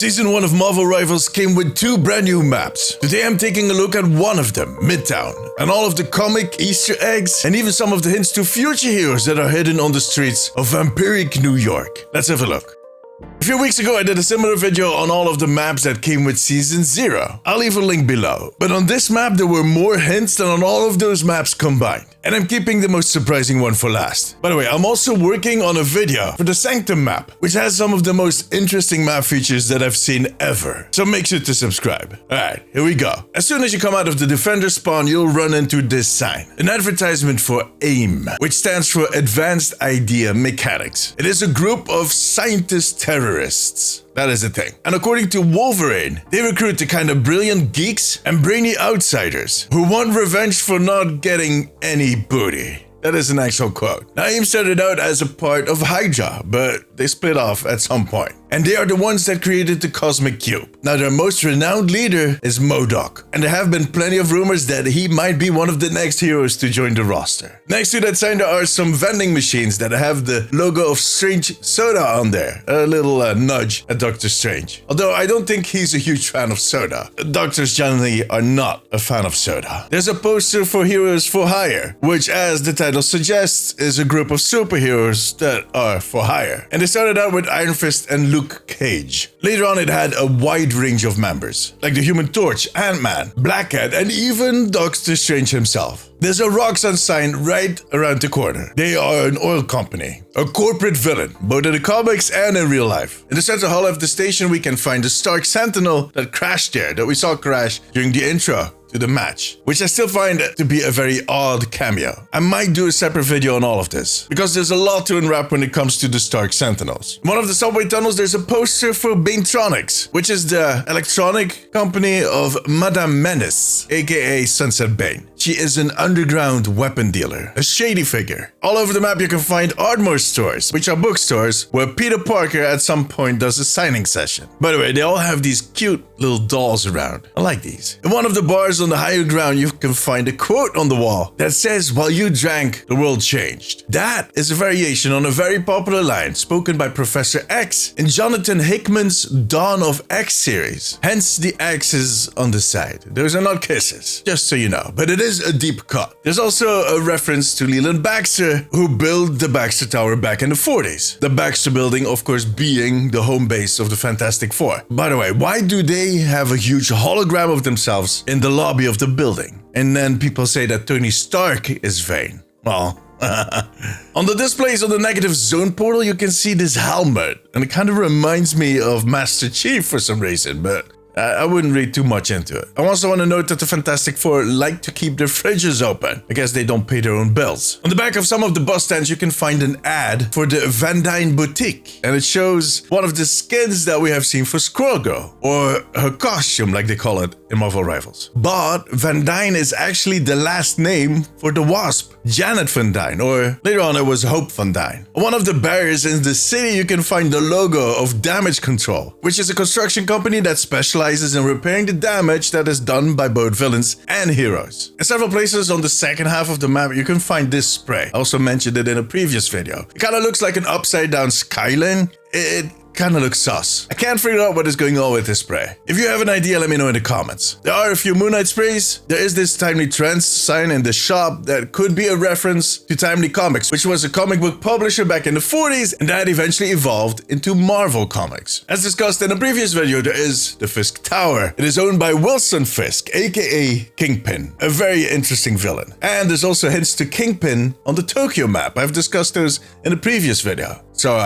Season 1 of Marvel Rivals came with 2 brand new maps. Today I'm taking a look at one of them, Midtown, and all of the comic Easter eggs and even some of the hints to future heroes that are hidden on the streets of vampiric New York. Let's have a look. A few weeks ago I did a similar video on all of the maps that came with Season 0. I'll leave a link below. But on this map there were more hints than on all of those maps combined. And I'm keeping the most surprising one for last. By the way, I'm also working on a video for the Sanctum map, which has some of the most interesting map features that I've seen ever. So make sure to subscribe. Alright, here we go. As soon as you come out of the Defender spawn, you'll run into this sign. An advertisement for AIM, which stands for Advanced Idea Mechanics. It is a group of scientist terrorists. That is the thing. And according to Wolverine, they recruit the kind of brilliant geeks and brainy outsiders who want revenge for not getting any booty. That is an actual quote. Now, AIM started out as a part of Hydra, but they split off at some point. And they are the ones that created the Cosmic Cube. Now, their most renowned leader is MODOK, and there have been plenty of rumors that he might be one of the next heroes to join the roster. Next to that sign, there are some vending machines that have the logo of Strange Soda on there. A little nudge at Doctor Strange. Although I don't think he's a huge fan of soda. Doctors generally are not a fan of soda. There's a poster for Heroes for Hire, which, as the title suggests, is a group of superheroes that are for hire. And they started out with Iron Fist and Luke Cage. Later on it had a wide range of members, like the Human Torch, Ant-Man, Black Cat, and even Doctor Strange himself. There's a Roxxon sign right around the corner. They are an oil company, a corporate villain, both in the comics and in real life. In the central hall of the station we can find the Stark Sentinel that crashed there, that we saw crash during the intro to the match, which I still find to be a very odd cameo. I might do a separate video on all of this, because there's a lot to unwrap when it comes to the Stark Sentinels. In one of the subway tunnels there's a poster for Banetronics, which is the electronic company of Madame Menace, aka Sunset Bane. She is an underground weapon dealer, a shady figure. All over the map you can find Ardmore stores, which are bookstores where Peter Parker at some point does a signing session. By the way, they all have these cute little dolls around. I like these. In one of the bars on the higher ground you can find a quote on the wall that says, "While you drank, the world changed." That is a variation on a very popular line spoken by Professor X in Jonathan Hickman's Dawn of X series. Hence the X's on the side. Those are not kisses, just so you know, but it is a deep cut. There's also a reference to Leland Baxter, who built the Baxter Tower back in the 40s. The Baxter building, of course, being the home base of the Fantastic Four. By the way, why do they have a huge hologram of themselves in the lobby of the building? And then people say that Tony Stark is vain. Well, on the displays on the negative zone portal you can see this helmet, and it kind of reminds me of Master Chief for some reason, but I wouldn't read too much into it. I also want to note that the Fantastic Four like to keep their fridges open. I guess they don't pay their own bills. On the back of some of the bus stands you can find an ad for the Van Dyne Boutique, and it shows one of the skins that we have seen for Squirrel Girl, or her costume like they call it in Marvel Rivals. But Van Dyne is actually the last name for the Wasp, Janet Van Dyne, or later on it was Hope Van Dyne. On one of the barriers in the city you can find the logo of Damage Control, which is a construction company that specializes in repairing the damage that is done by both villains and heroes. In several places on the second half of the map you can find this spray. I also mentioned it in a previous video. It kind of looks like an upside down skyline. It kind of looks sus. I can't figure out what is going on with this spray. If you have an idea, let me know in the comments. There are a few Moon Knight sprays. There is this Timely Trends sign in the shop that could be a reference to Timely Comics, which was a comic book publisher back in the 40s, and that eventually evolved into Marvel Comics. As discussed in a previous video, there is the Fisk Tower. It is owned by Wilson Fisk, aka Kingpin, a very interesting villain. And there's also hints to Kingpin on the Tokyo map. I've discussed those in a previous video. So,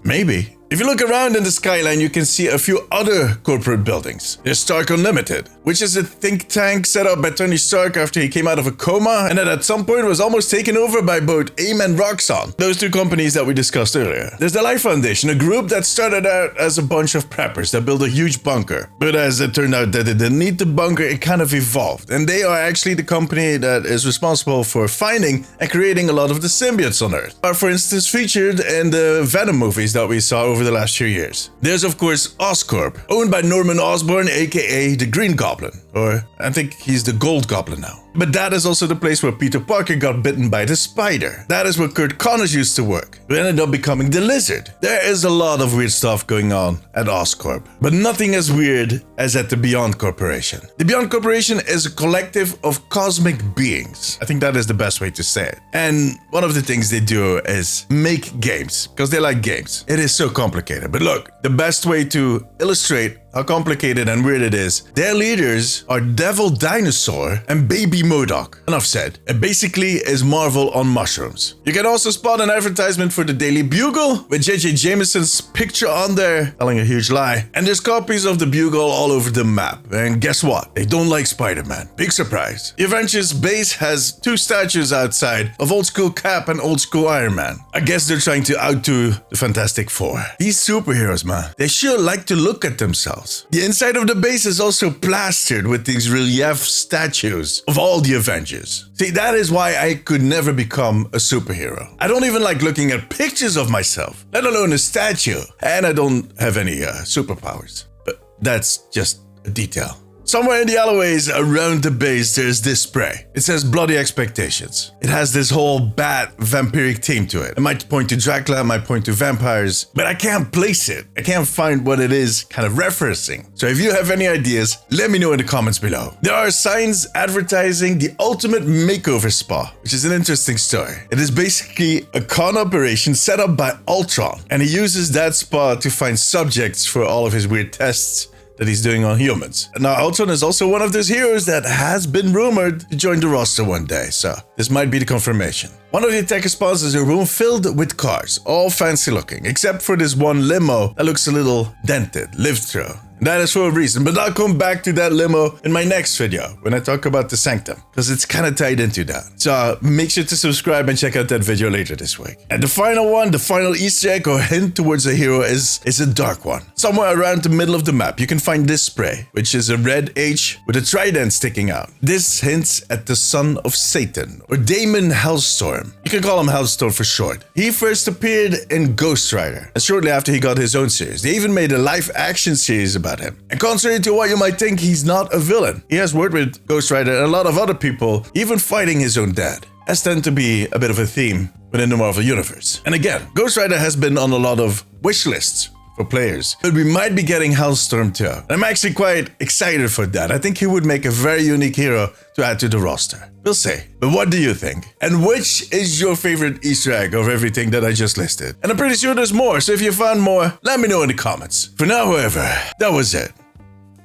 maybe. If you look around in the skyline, you can see a few other corporate buildings. There's Stark Unlimited, which is a think tank set up by Tony Stark after he came out of a coma, and that at some point was almost taken over by both AIM and Roxxon, those two companies that we discussed earlier. There's the Life Foundation, a group that started out as a bunch of preppers that built a huge bunker. But as it turned out that they didn't need the bunker, it kind of evolved. And they are actually the company that is responsible for finding and creating a lot of the symbiotes on Earth. Are, for instance, featured in the Venom movies that we saw over the last few years. There's of course Oscorp, owned by Norman Osborn, aka the Green Goblin, or I think he's the Gold Goblin now. But that is also the place where Peter Parker got bitten by the spider. That is where Kurt Connors used to work, who ended up becoming the Lizard. There is a lot of weird stuff going on at Oscorp, but nothing as weird as at the Beyond Corporation. The Beyond Corporation is a collective of cosmic beings. I think that is the best way to say it. And one of the things they do is make games, because they like games. It is so complicated, but look, the best way to illustrate how complicated and weird it is, their leaders are Devil Dinosaur and Baby MODOK. Enough said. It basically is Marvel on mushrooms. You can also spot an advertisement for the Daily Bugle with J.J. Jameson's picture on there, telling a huge lie. And there's copies of the Bugle all over the map. And guess what? They don't like Spider-Man. Big surprise. The Avengers base has 2 statues outside of old school Cap and old school Iron Man. I guess they're trying to outdo the Fantastic Four. These superheroes, man, they sure like to look at themselves. The inside of the base is also plastered with these relief statues of all the Avengers. See, that is why I could never become a superhero. I don't even like looking at pictures of myself, let alone a statue. And I don't have any superpowers. But that's just a detail. Somewhere in the alleyways around the base, there's this spray. It says Bloody Expectations. It has this whole bad vampiric theme to it. It might point to Dracula, it might point to vampires, but I can't place it. I can't find what it is kind of referencing. So if you have any ideas, let me know in the comments below. There are signs advertising the ultimate makeover spa, which is an interesting story. It is basically a con operation set up by Ultron, and he uses that spa to find subjects for all of his weird tests that he's doing on humans. Now, Ultron is also one of those heroes that has been rumored to join the roster one day, so this might be the confirmation. One of the attacker spawns is a room filled with cars, all fancy looking, except for this one limo that looks a little dented, lived through. And that is for a reason, but I'll come back to that limo in my next video when I talk about the Sanctum, because it's kind of tied into that. So make sure to subscribe and check out that video later this week. And the final one, the final Easter egg or hint towards a hero is a dark one. Somewhere around the middle of the map, you can find this spray, which is a red H with a trident sticking out. This hints at the son of Satan, or Damon Hellstorm. You can call him Hellstorm for short. He first appeared in Ghost Rider, and shortly after he got his own series. They even made a live-action series about him. And contrary to what you might think, he's not a villain. He has worked with Ghost Rider and a lot of other people, even fighting his own dad. As tend to be a bit of a theme within the Marvel Universe. And again, Ghost Rider has been on a lot of wish lists for players, but we might be getting Hellstorm too. And I'm actually quite excited for that. I think he would make a very unique hero to add to the roster. We'll see. But what do you think? And which is your favorite Easter egg of everything that I just listed? And I'm pretty sure there's more, so if you found more, let me know in the comments. For now, however, that was it.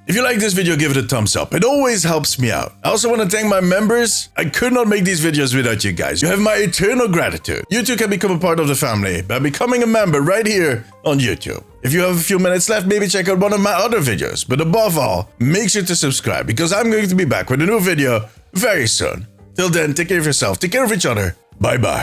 If you like this video, give it a thumbs up. It always helps me out. I also want to thank my members. I could not make these videos without you guys. You have my eternal gratitude. You too can become a part of the family by becoming a member right here on YouTube. If you have a few minutes left, maybe check out one of my other videos. But above all, make sure to subscribe because I'm going to be back with a new video very soon. Till then, take care of yourself, take care of each other. Bye bye.